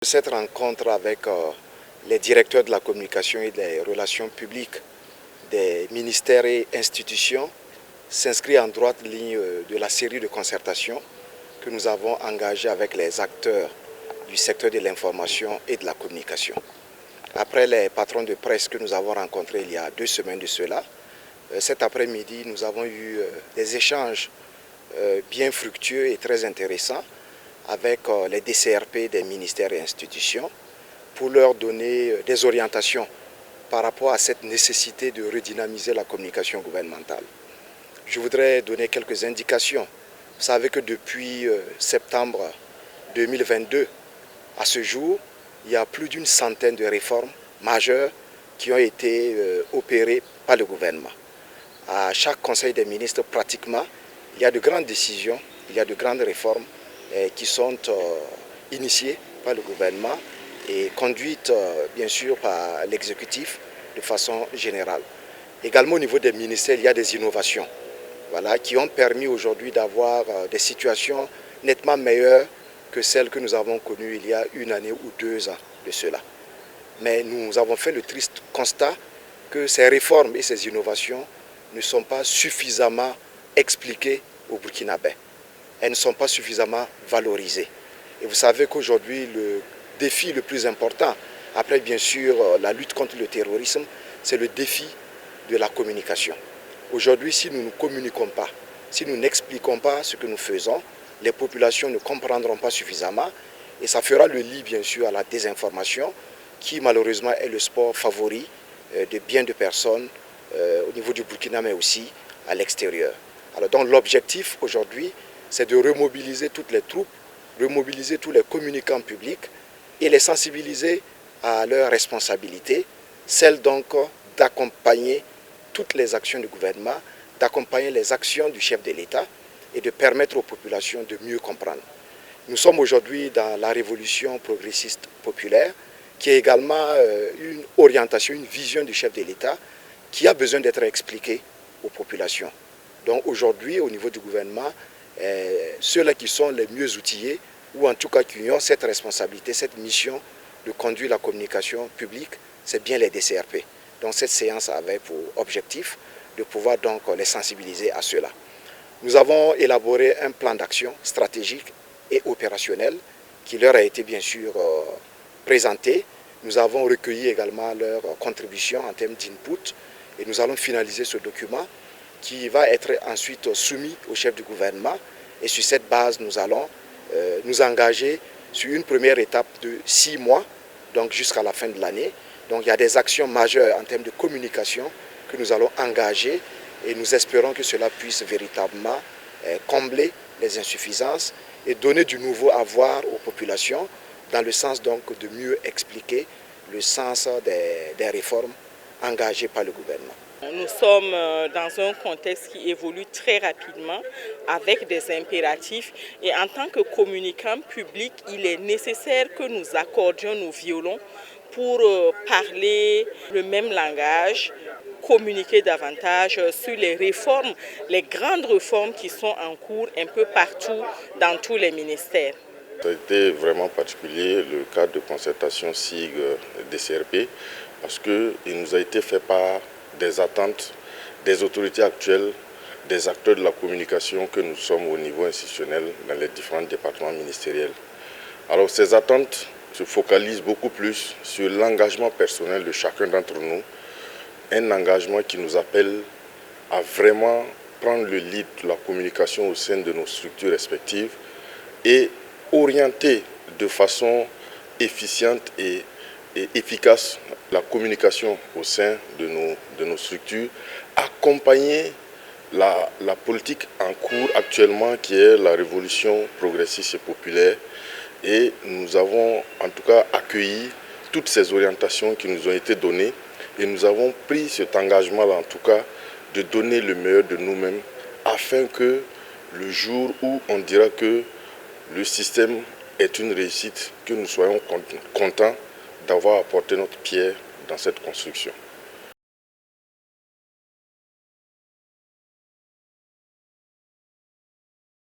Cette rencontre avec les directeurs de la communication et des relations publiques des ministères et institutions s'inscrit en droite ligne de la série de concertations que nous avons engagées avec les acteurs du secteur de l'information et de la communication. Après les patrons de presse que nous avons rencontrés il y a 2 semaines de cela, cet après-midi, nous avons eu des échanges bien fructueux et très intéressants avec les DCRP des ministères et institutions pour leur donner des orientations par rapport à cette nécessité de redynamiser la communication gouvernementale. Je voudrais donner quelques indications. Vous savez que depuis septembre 2022, à ce jour, il y a plus d'une centaine de réformes majeures qui ont été opérées par le gouvernement. À chaque conseil des ministres, pratiquement, il y a de grandes décisions, il y a de grandes réformes qui sont initiées par le gouvernement et conduites bien sûr par l'exécutif de façon générale. Également au niveau des ministères, il y a des innovations qui ont permis aujourd'hui d'avoir des situations nettement meilleures que celles que nous avons connues il y a 1 année ou 2 ans de cela. Mais nous avons fait le triste constat que ces réformes et ces innovations ne sont pas suffisamment expliquées aux Burkinabés. Elles ne sont pas suffisamment valorisées. Et vous savez qu'aujourd'hui, le défi le plus important, après bien sûr la lutte contre le terrorisme, c'est le défi de la communication. Aujourd'hui, si nous ne communiquons pas, si nous n'expliquons pas ce que nous faisons, les populations ne comprendront pas suffisamment et ça fera le lit bien sûr à la désinformation qui malheureusement est le sport favori de bien de personnes au niveau du Burkina mais aussi à l'extérieur. Alors donc l'objectif aujourd'hui, c'est de remobiliser toutes les troupes, remobiliser tous les communicants publics et les sensibiliser à leurs responsabilités, celle donc d'accompagner toutes les actions du gouvernement, d'accompagner les actions du chef de l'État et de permettre aux populations de mieux comprendre. Nous sommes aujourd'hui dans la révolution progressiste populaire qui est également une orientation, une vision du chef de l'État qui a besoin d'être expliquée aux populations. Donc aujourd'hui, au niveau du gouvernement, ceux-là qui sont les mieux outillés, ou en tout cas qui ont cette responsabilité, cette mission de conduire la communication publique, c'est bien les DCRP. Donc cette séance avait pour objectif de pouvoir donc les sensibiliser à cela. Nous avons élaboré un plan d'action stratégique et opérationnel qui leur a été bien sûr présenté. Nous avons recueilli également leurs contributions en termes d'input et nous allons finaliser ce document qui va être ensuite soumis au chef du gouvernement. Et sur cette base, nous allons nous engager sur une première étape de 6 mois, donc jusqu'à la fin de l'année. Donc il y a des actions majeures en termes de communication que nous allons engager et nous espérons que cela puisse véritablement combler les insuffisances et donner du nouveau à voir aux populations dans le sens donc de mieux expliquer le sens des réformes engagées par le gouvernement. Nous sommes dans un contexte qui évolue très rapidement avec des impératifs et en tant que communicants publics, il est nécessaire que nous accordions nos violons pour parler le même langage, communiquer davantage sur les réformes, les grandes réformes qui sont en cours un peu partout dans tous les ministères. Ça a été vraiment particulier le cadre de concertation SIG-DCRP parce qu'il nous a été fait part des attentes des autorités actuelles, des acteurs de la communication que nous sommes au niveau institutionnel dans les différents départements ministériels. Alors ces attentes se focalisent beaucoup plus sur l'engagement personnel de chacun d'entre nous, un engagement qui nous appelle à vraiment prendre le lead de la communication au sein de nos structures respectives et orienter de façon efficiente et efficace la communication au sein de nos structures, accompagner la politique en cours actuellement qui est la révolution progressiste et populaire. Et nous avons en tout cas accueilli toutes ces orientations qui nous ont été données et nous avons pris cet engagement-là en tout cas de donner le meilleur de nous-mêmes afin que le jour où on dira que le système est une réussite, que nous soyons contents d'avoir apporté notre pierre dans cette construction.